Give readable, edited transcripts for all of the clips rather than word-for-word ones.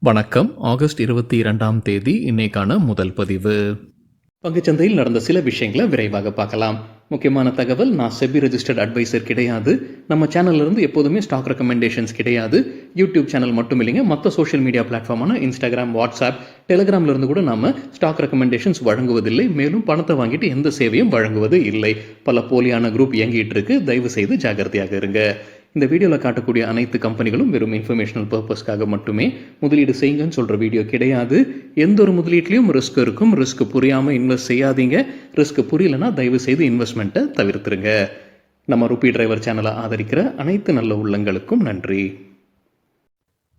வணக்கம். ஆகஸ்ட் 22ஆம் தேதி இன்னைக்கான முதல் பதிவு. பங்குச்சந்தையில் நடந்த சில விஷயங்களை விரைவாக பார்க்கலாம். முக்கியமான தகவல், நான் செபி ரெஜிஸ்டர்ட் அட்வைசர் கிடையாது. நம்ம சேனல்ல இருந்து எப்போதுமே ஸ்டாக் ரெக்கமெண்டேஷன்ஸ் கிடையாது. யூடியூப் சேனல் மட்டும் இல்லைங்க, மற்ற சோஷியல் மீடியா பிளாட்ஃபார்மான இன்ஸ்டாகிராம், வாட்ஸ்அப், டெலிகிராம்ல இருந்து கூட நாம ஸ்டாக் ரெக்கமெண்டேஷன்ஸ் வழங்குவதில்லை. மேலும் பணத்தை வாங்கிட்டு எந்த சேவையும் வழங்குவது இல்லை. பல போலியான குரூப் இயங்கிட்டு இருக்கு. தயவு செய்து ஜாகிரதையாக இருங்க. இந்த வீடியோவில் காட்டக்கூடிய அனைத்து கம்பெனிகளும் வெறும் இன்ஃபர்மேஷனல் பர்பஸ்க்காக மட்டுமே முதலீடு செய்யுங்கன்னு சொல்கிற வீடியோ கிடையாது. எந்த ஒரு முதலீட்லையும் ரிஸ்க் இருக்கும். ரிஸ்க் புரியாமல் இன்வெஸ்ட் செய்யாதீங்க. ரிஸ்க் புரியலன்னா தயவு செய்து இன்வெஸ்ட்மெண்ட்டை தவிர்த்துருங்க. நம்ம ருபி டிரைவர் சேனலை ஆதரிக்கிற அனைத்து நல்ல உள்ளங்களுக்கும் நன்றி.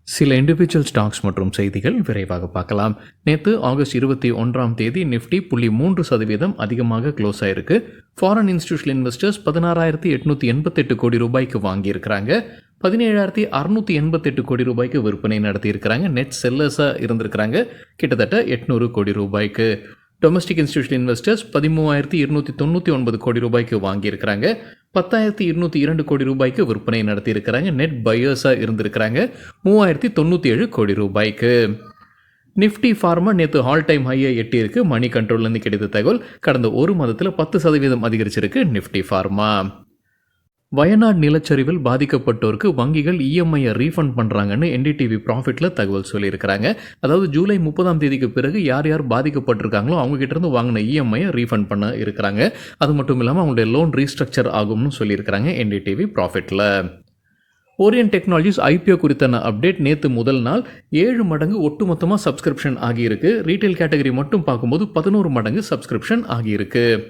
சில இண்டிவிஜுவல் ஸ்டாக்ஸ் மற்றும் செய்திகள் விரைவாக பார்க்கலாம். நேற்று ஆகஸ்ட் 21ஆம் தேதி நிஃப்டி 0.3% அதிகமாக க்ளோஸ் ஆயிருக்கு. ஃபாரின் இன்ஸ்டிடியூஷனல் இன்வெஸ்டர்ஸ் 16,888 கோடி ரூபாய்க்கு வாங்கியிருக்கிறாங்க. 17,688 கோடி ரூபாய்க்கு விற்பனை நடத்தியிருக்கிறாங்க. நெட் செல்லர்ஸாக இருந்திருக்கிறாங்க கிட்டத்தட்ட 800 கோடி ரூபாய்க்கு. டொமஸ்டிக் இன்ஸ்டிடியூஷனல் இன்வெஸ்டர்ஸ் 13,299 கோடி ரூபாய்க்கு வாங்கியிருக்கிறாங்க. 10,202 கோடி ரூபாய்க்கு விற்பனை நடத்தியிருக்கிறாங்க. நெட் பையர்ஸாக இருந்திருக்கிறாங்க 3,097 கோடி ரூபாய்க்கு. நிஃப்டி ஃபார்மா நேற்று ஆல் டைம் ஹையை எட்டியிருக்கு. மணி கண்ட்ரோல்லேருந்து கிடைத்த தகவல், கடந்த ஒரு மாதத்தில் 10% அதிகரிச்சிருக்கு நிஃப்டி ஃபார்மா. வயநாடு நிலச்சரிவில் பாதிக்கப்பட்டோருக்கு வங்கிகள் இஎம்ஐயை ரீஃபண்ட் பண்ணுறாங்கன்னு என்டிடிவி ப்ராஃபிட்டில் தகவல் சொல்லியிருக்கிறாங்க. அதாவது ஜூலை 30ஆம் தேதிக்கு பிறகு யார் யார் பாதிக்கப்பட்டிருக்காங்களோ அவங்ககிட்டருந்து வாங்கின இஎம்ஐயை ரீஃபண்ட் பண்ண இருக்கிறாங்க. அது மட்டும் இல்லாமல் அவங்களுடைய லோன் ரீஸ்ட்ரக்சர் ஆகும்னு சொல்லியிருக்கிறாங்க என்டிடிவி ப்ராஃபிட்டில். ஓரியன்ட் டெக்னாலஜிஸ் ஐபிஓ குறித்தான அப்டேட். நேற்று முதல் நாள் 7 மடங்கு ஒட்டுமொத்தமாக சப்ஸ்கிரிப்ஷன் ஆகியிருக்கு. ரீட்டைல் கேட்டகரி மட்டும் பார்க்கும்போது 11 மடங்கு சப்ஸ்கிரிப்ஷன் ஆகியிருக்கு.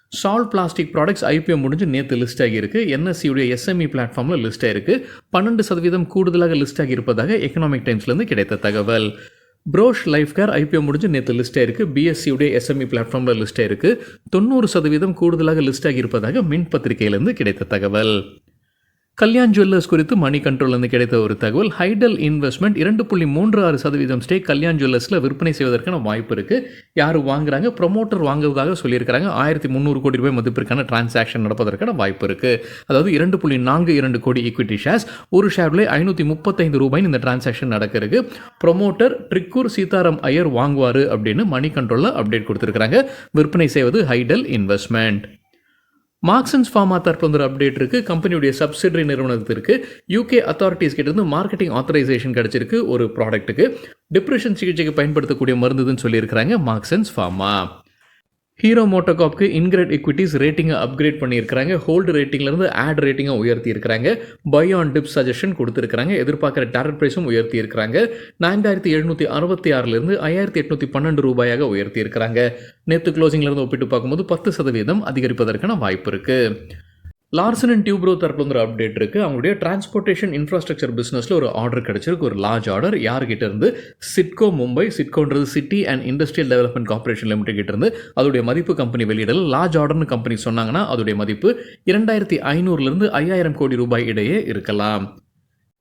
சால்ட் பிளாஸ்டிக் ப்ராடக்ட்ஸ் ஐபிஓ முடிஞ்சு நேற்று லிஸ்ட் ஆகியிருக்கு. என்எஸ்சியுடைய எஸ்எம்இ பிளாட்ஃபார்மில் லிஸ்ட் ஆகிருக்கு. 12% கூடுதலாக லிஸ்ட் ஆகியிருப்பதாக எக்கனாமிக் டைம்ஸ்லேருந்து கிடைத்த தகவல். ப்ரோஷ் லைஃப் கேர் ஐபிஓ முடிஞ்சு நேற்று லிஸ்ட் ஆயிருக்கு. பிஎஸ்சியுடைய எஸ்எம்இ பிளாட்ஃபார்மில் லிஸ்ட் ஆயிருக்கு. 90% கூடுதலாக லிஸ்ட் ஆகியிருப்பதாக மின் பத்திரிகையிலிருந்து கிடைத்த தகவல். கல்யாண் ஜுவல்லர்ஸ் குறித்து மணி கண்ட்ரோல்லேருந்து கிடைத்த ஒரு தகவல். ஹைடல் இன்வெஸ்ட்மெண்ட் 2.36% ஸ்டேக் கல்யாண் ஜுவல்லர்ஸில் விற்பனை செய்வதற்கான வாய்ப்பு இருக்குது. யார் வாங்குறாங்க? ப்ரொமோட்டர் வாங்குவதாக சொல்லியிருக்கிறாங்க. 1,300 கோடி ரூபாய் மதிப்பிற்கான டிரான்சாக்ஷன் நடப்பதற்கான வாய்ப்பு இருக்குது. அதாவது 2.42 கோடி ஈக்விட்டி ஷேர்ஸ், ஒரு ஷேர்ல 535 ரூபாய் இந்த டிரான்சாக்ஷன் நடக்கிறது. ப்ரொமோட்டர் ட்ரிக்கூர் சீதாராம் ஐயர் வாங்குவார் அப்படின்னு மணி கண்ட்ரோலில் அப்டேட் கொடுத்துருக்காங்க. விற்பனை செய்வது ஹைடல் இன்வெஸ்ட்மெண்ட். மார்க்சன்ஸ் ஃபார்மா தரப்புல ஒரு அப்டேட் இருக்குது. கம்பெனியுடைய சப்சிடரி நிறுவனத்திற்கு யூகே அத்தாரிட்டிஸ் கிட்டேருந்து மார்க்கெட்டிங் ஆத்தரைசேஷன் கிடச்சிருக்கு. ஒரு ப்ராடக்ட்டுக்கு டிப்ரெஷன் சிகிச்சைக்கு பயன்படுத்தக்கூடிய மருந்துன்னு சொல்லியிருக்கிறாங்க மார்க்சன்ஸ் ஃபார்மா. ஹீரோ மோட்டோகாப்க்கு இன்கிரெட் எக்விட்டிஸ் ரேட்டிங்கை அப்கிரேட் பண்ணியிருக்கிறாங்க. ஹோல்டு ரேட்டிங்லேருந்து ஆட் ரேட்டிங்கை உயர்த்தி இருக்கிறாங்க. பை ஆன் டிப் சஜஷன் கொடுத்துருக்காங்க. எதிர்பார்க்குற டாரட் ப்ரைஸும் உயர்த்தி இருக்கிறாங்க. 4,766 5,812 ரூபாயாக உயர்த்தி இருக்கிறாங்க. நேற்று க்ளோசிங்லேருந்து ஒப்பிட்டு பார்க்கும்போது 10% அதிகரிப்பதற்கான வாய்ப்பு இருக்குது. லார்சன் அண்ட் டியூப்ரோ தரப்புல ஒரு அப்டேட் இருக்குது. அவங்களுடைய டிரான்ஸ்போர்ட்டேஷன் இன்ஃப்ராஸ்ட்ரக்சர் பிஸ்னஸில் ஒரு ஆர்டர் கிடச்சிருக்கு. ஒரு லார்ஜ் ஆர்டர். யார்கிட்ட இருந்து? சிட்கோ மும்பை. சிட்கோன்றது city and industrial development corporation limited கிட்ட இருந்து. அதோடைய மதிப்பு கம்பெனி வெளியிடல். லார்ஜ் ஆர்டர்னு கம்பெனி சொன்னாங்கன்னா அதோடைய மதிப்பு 2,500 5,000 கோடி ரூபாய் இடையே இருக்கலாம்.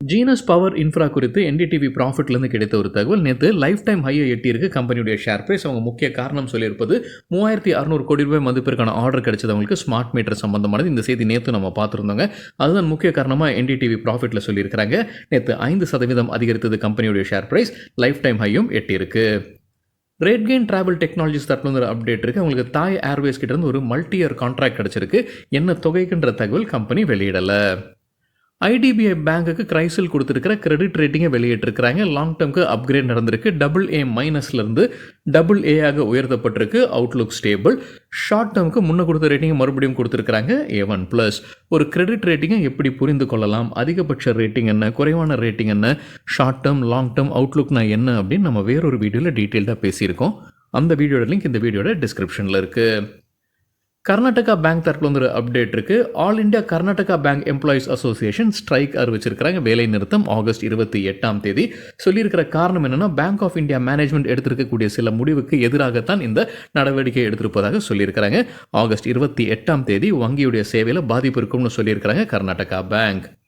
ஜீனஸ் பவர் இன்ஃப்ரா குறித்து என்டிடிவி ப்ராஃபிட்லேருந்து கிடைத்த ஒரு தகவல். நேற்று லைஃப் டைம் ஹையை எட்டியிருக்கு கம்பெனியுடைய ஷேர் பிரைஸ். அவங்க முக்கிய காரணம் சொல்லியிருப்பது 3,600 கோடி ரூபாய் மதிப்பிற்கான ஆர்டர் கிடைச்சது அவங்களுக்கு ஸ்மார்ட் மீட்டர் சம்பந்தமானது. இந்த செய்தி நேற்று நம்ம பார்த்துருந்தோங்க. அதுதான் முக்கிய காரணமாக என்டிடிவி ப்ராஃபிட்டில் சொல்லியிருக்கிறாங்க. நேற்று 5% அதிகரித்தது கம்பெனியுடைய ஷேர் பிரைஸ். லைஃப் டைம் ஹையும் எட்டியிருக்கு. ரேட்கெயின் டிராவல் டெக்னாலஜிஸ் தரப்புல ஒரு அப்டேட் இருக்குது. அவங்களுக்கு தாய் ஏர்வேஸ் கிட்ட இருந்து ஒரு மல்டி இயர் கான்ட்ராக்ட் கிடைச்சிருக்கு. என்ன தொகைக்குன்ற தகவல் கம்பெனி வெளியிடலை. ஐடிபிஐ பேங்குக்கு கிரைசில் கொடுத்துருக்கிற கிரெடிட் ரேட்டிங்கை வெளியிட்டிருக்கிறாங்க. லாங் டேர்முக்கு அப்கிரேட் நடந்திருக்கு. AA- AA ஆக உயர்த்தப்பட்டிருக்கு. Outlook stable. ஷார்ட் டேர்முக்கு முன்ன கொடுத்த ரேட்டிங்கை மறுபடியும் கொடுத்துருக்காங்க A1+. ஒரு கிரெடிட் ரேட்டிங்கை எப்படி புரிந்து கொள்ளலாம்? அதிகபட்ச ரேட்டிங் என்ன, குறைவான ரேட்டிங் என்ன, ஷார்ட் டேர்ம், லாங் டேர்ம் அவுட்லுக்னா என்ன அப்படின்னு நம்ம வேறொரு வீடியோவில் டீட்டெயில்டாக பேசியிருக்கோம். அந்த வீடியோட லிங்க் இந்த வீடியோட டிஸ்கிரிப்ஷனில் இருக்குது. கர்நாடகா பேங்க் தரப்புல ஒரு அப்டேட் இருக்கு. All India Karnataka Bank employees association strike அறிவிச்சிருக்கிறாங்க. வேலை நிறுத்தம் ஆகஸ்ட் 28ஆம் தேதி. சொல்லியிருக்கிற காரணம் என்னன்னா, பேங்க் ஆஃப் இந்தியா மேனேஜ்மெண்ட் எடுத்திருக்கக்கூடிய சில முடிவுக்கு எதிராகத்தான் இந்த நடவடிக்கை எடுத்திருப்பதாக சொல்லியிருக்கிறாங்க. ஆகஸ்ட் 28ஆம் தேதி வங்கியுடைய சேவையில் பாதிப்பு இருக்கும்னு சொல்லியிருக்கிறாங்க கர்நாடகா பேங்க்.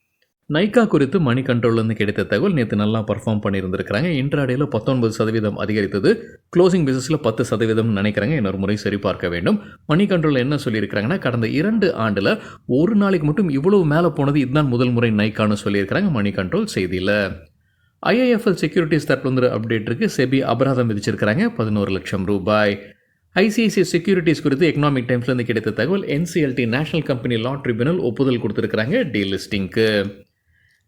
நைக்கா குறித்து மணி கண்ட்ரோல்லேருந்து கிடைத்த தகவல். நேற்று நல்லா பர்ஃபார்ம் பண்ணியிருந்திருக்கிறாங்க. இன்ட்ராடேயில் 19% அதிகரித்தது. க்ளோசிங் பிசினஸில் 10% நினைக்கிறாங்க. இன்னொரு முறை சரி பார்க்க வேண்டும். மணி கண்ட்ரோல் என்ன சொல்லியிருக்கிறாங்கன்னா, கடந்த 2 ஆண்டில் ஒரு நாளைக்கு மட்டும் இவ்வளவு மேலே போனது இதுதான் முதல் முறை நைக்கான்னு சொல்லியிருக்கிறாங்க மணி கண்ட்ரோல் செய்தியில். IIFL செக்யூரிட்டிஸ் தரப்புல அப்டேட் இருக்குது. செபி அபராதம் விதிச்சிருக்கிறாங்க 11 லட்சம் ரூபாய். ICICI செக்யூரிட்டிஸ் குறித்து எக்கனாமிக் டைம்ஸ்லேருந்து கிடைத்த தகவல், NCLT நேஷனல் கம்பெனி லா ட்ரிபியூனல் ஒப்புதல் கொடுத்துருக்காங்க டீலிஸ்டிங்க்கு.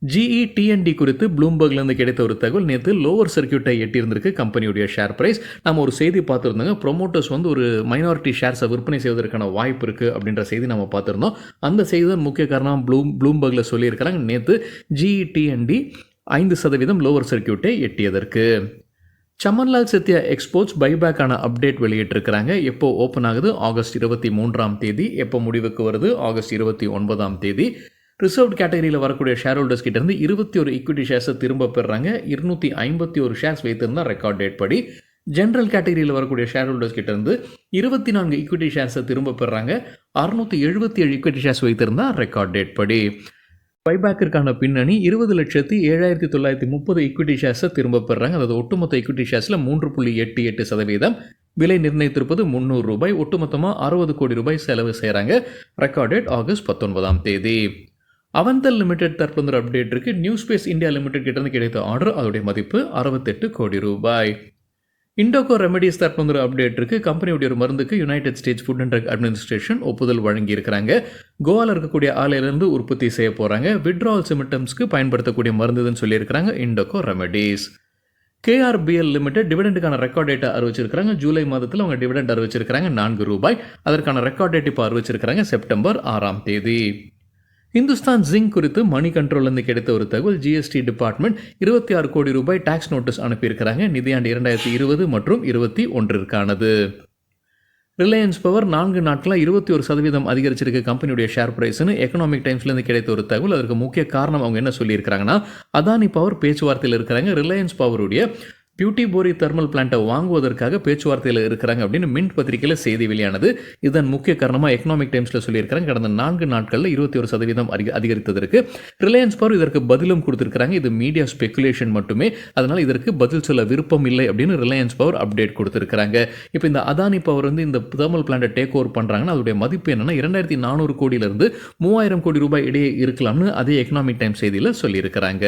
GETND குறித்து ப்ளூம்பர்க்லேருந்து கிடைத்த ஒரு தகவல், நேற்று லோவர் சர்க்கியூட்டை எட்டியிருந்திருக்கு கம்பெனியுடைய ஷேர் பிரைஸ். நம்ம ஒரு செய்தி பார்த்துருந்தோங்க, ப்ரொமோட்டர்ஸ் ஒரு மைனாரிட்டி ஷேர்ஸை விற்பனை செய்வதற்கான வாய்ப்பு இருக்குது அப்படின்ற செய்தி நம்ம பார்த்துருந்தோம். அந்த செய்தி தான் முக்கிய காரணம் ப்ளூம்பர்கில் சொல்லியிருக்கிறாங்க. நேற்று GETND 5% லோவர் சர்க்கியூட்டை எட்டியதற்கு. சமன்லால் சத்யா எக்ஸ்போர்ட்ஸ் பைபேக்கான அப்டேட் வெளியிட்டிருக்கிறாங்க. எப்போ ஓப்பன் ஆகுது? ஆகஸ்ட் 23ஆம் தேதி. எப்போ முடிவுக்கு வருது? ஆகஸ்ட் 29ஆம் தேதி. ரிசர்வ்ட் கேட்டகரியில் வரக்கூடிய ஷேர் ஹோல்டர்ஸ் கிட்டேருந்து 21 ஈக்விட்டி ஷேர்ஸை திரும்ப பெறுறாங்க. 251 ஷேர்ஸ் வைத்திருந்தால் ரெக்கார்ட் டேட் படி. ஜென்ரல் கேட்டகரியில் வரக்கூடிய ஷேர் ஹோல்டர்ஸ் கிட்டேருந்து 24 ஈக்விட்டி ஷேர்ஸை திரும்ப பெறுறாங்க. 677 ஈக்விட்டி ஷேர்ஸ் வைத்திருந்தால் ரெக்கார்ட் டேட் படி. பைபேக்கிற்கான பின்னணி 20,07,930 ஈக்விட்டி ஷேர்ஸை திரும்ப பெறுறாங்க. அதாவது ஒட்டுமொத்த ஈக்விட்டி ஷேர்ஸில் 3.88% விலை நிர்ணயித்திருப்பது ₹300. ஒட்டுமொத்தமாக 60 கோடி ரூபாய் செலவு செய்கிறாங்க. ரெக்கார்ட் டேட் ஆகஸ்ட் 19ஆம் தேதி. அவந்தல் லிமிடெட் தரப்புல அப்டேட் இருக்குது. நியூ ஸ்பேஸ் இந்தியா லிமிடெட் கிட்டேருந்து கிடைத்த ஆர்டர், அதோடைய மதிப்பு 68 கோடி ரூபாய். இண்டோகோ ரெமடிஸ் தரப்புல அப்டேட் இருக்குது. கம்பெனியுடைய ஒரு மருந்துக்கு United States food and drug administration ஒப்புதல் வழங்கியிருக்கிறாங்க. கோவாவில் இருக்கக்கூடிய ஆலையிலிருந்து உற்பத்தி செய்ய போகிறாங்க. விட்ராவல் சிம்டம்ஸ்க்கு பயன்படுத்தக்கூடிய மருந்துன்னு சொல்லியிருக்கிறாங்க Indoco remedies. KRBL limited டிவிடெண்டுக்கான record டேட்டை அறிவிச்சிருக்கிறாங்க. ஜூலை மாதத்தில் அவங்க டிவிடெண்ட் அறிவிச்சிருக்கிறாங்க ₹4. அதற்கான ரெக்கார்ட் டேட் இப்போ அறிவிச்சிருக்கிறாங்க செப்டம்பர் 6ஆம் தேதி. இந்துஸ்தான் ஜிங்க் குறித்து மணி கண்ட்ரோல்லேருந்து கிடைத்த ஒரு தகவல், GST டிபார்ட்மெண்ட் 26 கோடி ரூபாய் டாக்ஸ் நோட்டீஸ் அனுப்பியிருக்கிறாங்க. நிதியாண்டு 2020 மற்றும் 2021ற்கானது. ரிலையன்ஸ் பவர் 4 நாட்களாக 21% அதிகரிச்சிருக்க கம்பெனியுடைய ஷேர் பிரைஸ்னு எக்கனாமிக் டைம்ஸ்லேருந்து கிடைத்த ஒரு தகவல். அதற்கு முக்கிய காரணம் அவங்க என்ன சொல்லியிருக்கிறாங்கன்னா, அதானி பவர் பேச்சுவார்த்தையில் இருக்கிறாங்க. ரிலையன்ஸ் பவருடைய பியூட்டி போரி தெர்மல் பிளான்ட்டை வாங்குவதற்காக பேச்சுவார்த்தையில் இருக்கிறாங்க அப்படின்னு மின்ட் பத்திரிகையில் செய்தி வெளியானது. இதன் முக்கிய காரணமாக எக்கனாமிக் டைம்ஸில் சொல்லியிருக்கிறாங்க. கடந்த 4 நாட்களில் 21% அதிகரித்ததற்கு ரிலையன்ஸ் பவர் இதற்கு பதிலும் கொடுத்துருக்காங்க. இது மீடியா ஸ்பெகுலேஷன் மட்டுமே, அதனால் இதற்கு பதில் சொல்ல விருப்பம் இல்லை அப்படின்னு ரிலையன்ஸ் பவர் அப்டேட் கொடுத்துருக்காங்க. இப்போ இந்த அதானி பவர் இந்த தெர்மல் பிளான்ட்டை டேக் ஓவர் பண்ணுறாங்கன்னா அதோடைய மதிப்பு என்னன்னா 2400 கோடியிலிருந்து 3000 கோடி ரூபாய் இடையே இருக்கலாம்னு அதே எக்கனாமிக் டைம்ஸ் செய்தியில் சொல்லியிருக்கிறாங்க.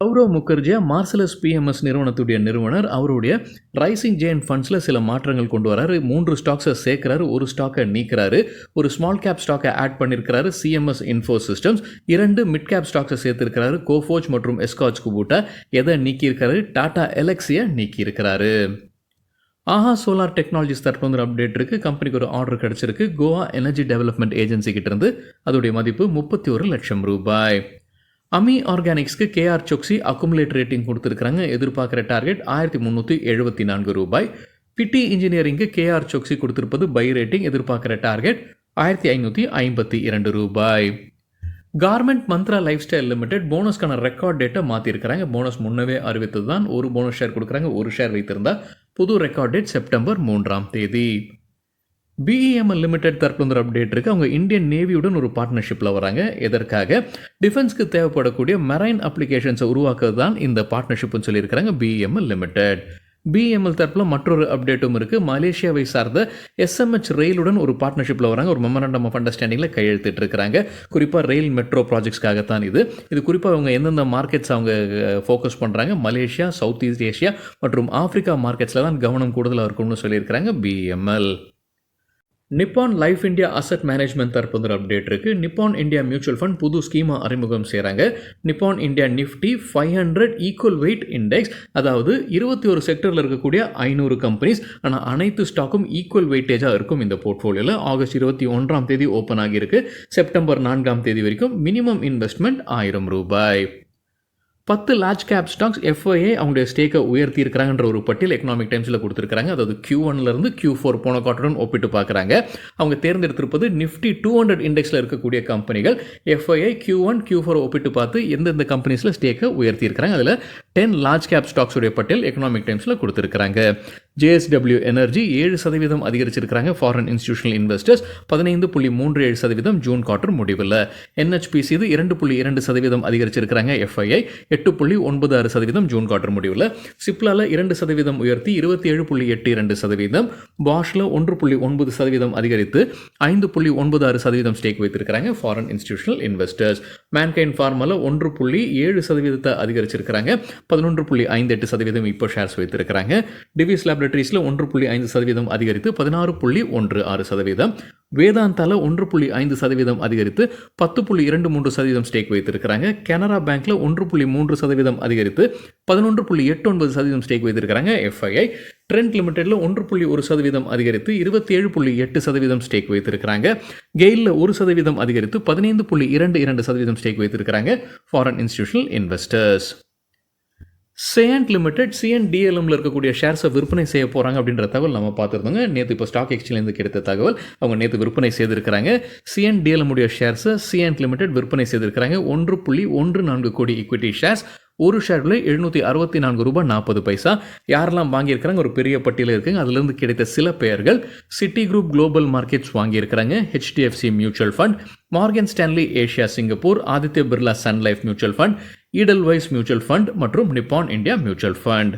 சௌரவ் முகர்ஜியா மார்சலஸ் PMS நிறுவனத்துடைய நிறுவனர். அவருடைய ரைசிங் ஜெயண்ட் ஃபண்ட்ஸில் சில மாற்றங்கள் கொண்டு வராரு. 3 ஸ்டாக்ஸை சேர்க்கிறாரு, ஒரு ஸ்டாக்கை நீக்கிறாரு. ஒரு ஸ்மால் கேப் ஸ்டாக்கை ஆட் பண்ணியிருக்கிறாரு, CMS info systems. 2 mid cap ஸ்டாக்ஸை சேர்த்திருக்கிறாரு, கோஃபோஜ் மற்றும் எஸ்காச் குபூட்டா. எதை நீக்கியிருக்கிறாரு? டாடா எலக்ஸியை நீக்கியிருக்கிறாரு. ஆஹா சோலார் டெக்னாலஜிஸ் தரப்புல அப்டேட் இருக்குது. கம்பெனிக்கு ஒரு ஆர்டர் கிடச்சிருக்கு கோவா எனர்ஜி டெவலப்மெண்ட் ஏஜென்சி கிட்டேருந்து. அதோடைய மதிப்பு 31 லட்சம் ரூபாய். அமி ஆர்கானிக்ஸ்க்கு KR Choksi அக்குமுலேட் ரேட்டிங் கொடுத்துருக்காங்க. எதிர்பார்க்குற டார்கெட் 1374 ரூபாய். பிட்டி இன்ஜினியரிங்க்கு KR Choksi கொடுத்துருப்பது பை ரேட்டிங். எதிர்பார்க்குற டார்கெட் 1552 ரூபாய். Garment Mantra life style limited போனஸ்க்கான ரெக்கார்ட் டேட்டை மாற்றிருக்கிறாங்க. போனஸ் முன்னவே அறிவித்தது தான். ஒரு போனஸ் ஷேர் கொடுக்குறாங்க, ஒரு ஷேர் வைத்திருந்தால். புது ரெக்கார்ட் டேட் செப்டம்பர் 3ஆம் தேதி. BEML லிமிடெட் தரப்புல அப்டேட் இருக்குது. அவங்க இந்தியன் நேவியுடன் ஒரு பார்ட்னர்ஷிப்பில் வராங்க. எதற்காக? டிஃபென்ஸ்க்கு தேவைப்படக்கூடிய மெரைன் அப்ளிகேஷன்ஸை உருவாக்குறது தான் இந்த பார்ட்னர்ஷிப்னு சொல்லியிருக்கிறாங்க BEML லிமிடெட். BEML தரப்பில் மற்றொரு அப்டேட்டும் இருக்குது. மலேசியாவை சார்ந்த SMH ரயிலுடன் ஒரு பார்ட்னர்ஷிப்பில் வராங்க. ஒரு மெமரண்டம் ஆஃப் அண்டர்ஸ்டாண்டிங்கில் கையெழுத்திட்டு இருக்கிறாங்க. குறிப்பாக ரயில் மெட்ரோ ப்ராஜெக்ட்ஸ்க்காகத்தான் இது குறிப்பாக அவங்க எந்தெந்த மார்க்கெட்ஸ் அவங்க ஃபோக்கஸ் பண்ணுறாங்க? மலேசியா, சவுத் ஈஸ்ட் ஏஷியா மற்றும் ஆஃப்ரிக்கா மார்க்கெட்ஸில் தான் கவனம் கூடுதலாக இருக்கும்னு சொல்லியிருக்கிறாங்க BEML. நிப்பான் லைஃப் இந்தியா அசட் மேனேஜ்மெண்ட் தரப்புல அப்டேட் இருக்குது. நிப்பான் இந்தியா மியூச்சுவல் ஃபண்ட் புது ஸ்கீமா அறிமுகம் செய்கிறாங்க. நிப்பான் India Nifty 500 equal wait index, அதாவது 21 செக்டரில் இருக்கக்கூடிய 500 கம்பெனிஸ். ஆனால் அனைத்து ஸ்டாக்கும் ஈக்குவல் வெயிட்டேஜாக இருக்கும் இந்த போர்ட்ஃபோலியோவில். ஆகஸ்ட் 21ஆம் தேதி ஓப்பன் ஆகியிருக்கு. செப்டம்பர் 4ஆம் தேதி வரைக்கும் minimum investment ₹1000. 10 large cap stocks FII அவங்களுடைய ஸ்டேக்கை உயர்த்தி இருக்கிறாங்கன்ற ஒரு பட்டியல் எக்கனாமிக் டைம்ஸில் கொடுத்துருக்காங்க. அதாவது Q1லேருந்து Q4 போன குவார்ட்டருடன் ஒப்பிட்டு பார்க்குறாங்க. அவங்க தேர்ந்தெடுத்திருப்பது நிஃப்டி 200 இண்டெக்ஸில் இருக்கக்கூடிய கம்பெனிகள். FII Q1, Q4 ஒப்பிட்டு பார்த்து எந்தெந்த கம்பெனிஸில் ஸ்டேக்கை உயர்த்தி இருக்கிறாங்க. அதில் 10 லார்ஜ் கேப் ஸ்டாக்ஸுடைய பட்டியல் எக்கனாமிக் டைம்ஸில் கொடுத்துருக்காங்க. JSW எனர்ஜி 7% அதிகரிச்சிருக்கிறாங்க. Foreign institutional investors 15.37% June quarter முடிவில். NHPC இது 2.2% அதிகரிச்சிருக்கிறாங்க. FII 8.96% ஜூன் குவார்ட்டர் முடிவில். சிப்லால 2% உயர்த்தி 27.82%, பாஷ்ல 1.9% அதிகரித்து 5.96% ஸ்டேக் வைத்திருக்கிறாங்க ஃபாரின் இன்ஸ்டிடியூஷனல் இன்வெஸ்டர்ஸ். மேன்கைண்ட் ஃபார்மால 1.7% அதிகரிச்சிருக்கிறாங்க. 11.58% இப்போ ஷேர்ஸ் வைத்திருக்கிறாங்க. டிவிஸ் லேபரேட்டரிஸ்ல 1.5% அதிகரித்து 16.16%. வேதாந்தால 1.5% அதிகரித்து 10.23% ஸ்டேக் வைத்திருக்கிறாங்க. கனரா பேங்க்ல 1.3% அதிகரித்து 11.89% ஸ்டேக் வைத்திருக்கிறாங்க. FII ட்ரெண்ட் லிமிடெட்ல 1.1% அதிகரித்து 27.8% ஸ்டேக் வைத்திருக்கிறாங்க. கெயில்ல 1% அதிகரித்து 15.22% ஸ்டேக் வைத்திருக்கிறாங்க ஃபாரின் இன்ஸ்டிடியூஷனல் இன்வெஸ்டர்ஸ். சேண்ட் லிமிடெட் CNDLMல இருக்கக்கூடிய ஷேர்ஸை விற்பனை செய்ய போகிறாங்க அப்படின்ற தகவல் நம்ம பார்த்துருந்தோங்க. நேற்று இப்போ ஸ்டாக் எக்ஸ்சேஞ்சிலேருந்து கிடைத்த தகவல். அவங்க நேற்று விற்பனை செய்திருக்கிறாங்க. CNDLM உடைய ஷேர்ஸை சேண்ட் லிமிடெட் விற்பனை செய்திருக்கிறாங்க. 1.14 கோடி ஈக்விட்டி ஷேர்ஸ். ஒரு ஷேரில் $764.40. யாரெல்லாம் வாங்கியிருக்கிறாங்க ஒரு பெரிய பட்டியல் இருக்குங்க. அதுலேருந்து கிடைத்த சில பெயர்கள்: சிட்டி குரூப் குளோபல் மார்க்கெட்ஸ் வாங்கியிருக்கிறாங்க, HDFC mutual fund, Morgan Stanley Asia Singapore, Aditya Birla sun life mutual fund, Edelweiss mutual fund மற்றும் Nippon India mutual fund.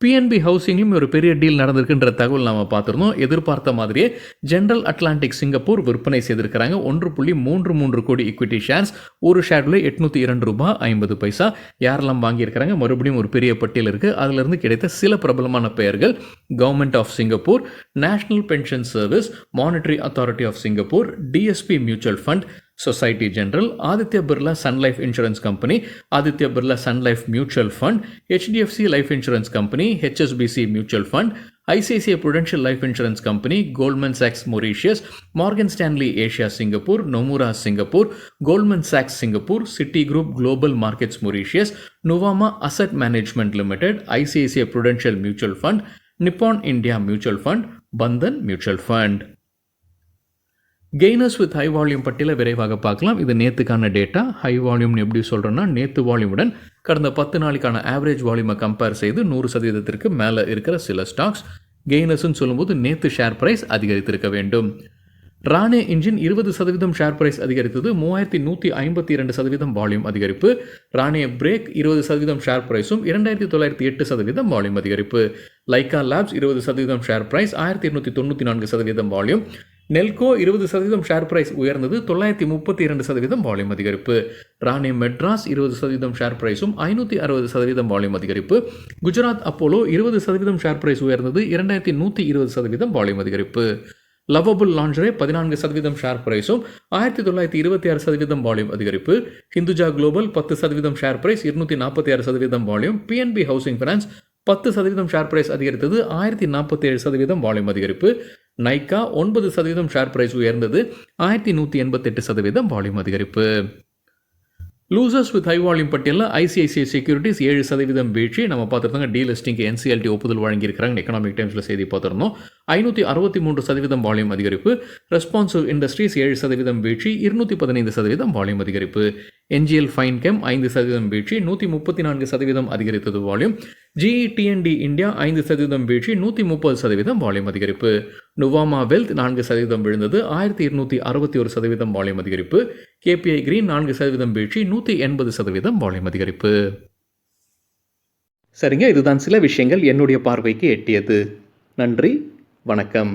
PNB ஹவுசிங்லையும் ஒரு பெரிய டீல் நடந்திருக்குன்ற தகவல் நாம் பார்த்துருந்தோம். எதிர்பார்த்த மாதிரியே ஜென்ரல் அட்லாண்டிக் சிங்கப்பூர் விற்பனை செய்திருக்கிறாங்க. 1.33 கோடி ஈக்விட்டி ஷேர்ஸ். ஒரு ஷேரில் $802.50. யாரெல்லாம் வாங்கியிருக்கிறாங்க மறுபடியும் ஒரு பெரிய பட்டியல் இருக்குது. அதிலிருந்து கிடைத்த சில பிரபலமான பெயர்கள்: government of Singapore, national pension service, monetary authority of Singapore, DSP mutual fund, Societe Generale, Aditya Birla sun life insurance company, Aditya Birla sun life mutual fund, HDFC life insurance company, HSBC mutual fund, ICICI Prudential life insurance company, Goldman சாக்ஸ் Mauritius, Morgan Stanley Asia Singapore, Nomura Singapore, Goldman சாக்ஸ் Singapore, Citigroup global markets Mauritius, Nuvama asset management limited, ICICI Prudential mutual fund, Nippon India mutual fund, Bandhan mutual fund. Gainers with high volume பட்டியலை விரைவாக பார்க்கலாம். இது நேற்றுக்கான data. High வால்யூம்னு எப்படி சொல்கிறேன்னா, நேற்று வால்யூமுடன் கடந்த 10 நாளைக்கான ஆவரேஜ் வால்யூமை கம்பேர் செய்து 100% மேலே இருக்கிற சில ஸ்டாக்ஸ். கெய்னர்ஸ்ன்னு சொல்லும்போது நேற்று ஷேர் பிரைஸ் அதிகரித்திருக்க வேண்டும். ராணே இன்ஜின் 20% ஷேர் பிரைஸ் அதிகரித்தது. 3152% வால்யூம் அதிகரிப்பு. ராணே பிரேக் 20% ஷேர் பிரைஸும் 2908% வால்யூம் அதிகரிப்பு. Lyka Labs 20% share price 1294% volume. Nelco 20% share price உயர்ந்தது. 932% வால்யூம் அதிகரிப்பு. ராணே மெட்ராஸ் 20% ஷேர் பிரைஸும் 560% வால்யூம் அதிகரிப்பு. குஜராத் அப்போலோ 20% ஷேர் பிரைஸ் உயர்ந்தது. 2120% வால்யூம் அதிகரிப்பு. லவபுல் லாஞ்சரே 14% ஷேர் பிரைஸும் 1926% வால்யூம் அதிகரிப்பு. Hinduja Global 10% share price 246% volume. PNB Housing Finance 10% share price அதிகரித்தது. 1047% வால்யூம் அதிகரிப்பு. நைக்கா 9% ஷேர் பிரைஸ் உயர்ந்தது. 1188% வால்யூம் அதிகரிப்பு. லூசர்ஸ் வித் ஹை வால்யூம் பட்டியலில் ICICI செக்யூரிட்டிஸ் 7% வீழ்ச்சி. நம்ம பார்த்துருந்தாங்க டீலிஸ்டிங்க்கு NCLT ஒப்புதல் வழங்கியிருக்கிறாங்க. எக்கனாமிக் டைம்ஸில் செய்தி பார்த்துருந்தோம். 563% வால்யூம் அதிகரிப்பு. ரெஸ்பான்சிவ் இண்டஸ்ட்ரீஸ் 7% வீழ்ச்சி. 215% வால்யூம் அதிகரிப்பு. NGL ஃபைன்கெம் 5% வீழ்ச்சி. 134% அதிகரித்தது வால்யூம். GE T&D இந்தியா 5% வீழ்ச்சி. 130% வால்யூம் அதிகரிப்பு. நுவாமா வெல்த் 4% விழுந்தது. 1261% வால்யூம் அதிகரிப்பு. KPI கிரீன் 4% வீழ்ச்சி. 180% வால்யூம் அதிகரிப்பு. சரிங்க, இதுதான் சில விஷயங்கள் என்னுடைய பார்வைக்கு எட்டியது. நன்றி, வணக்கம்.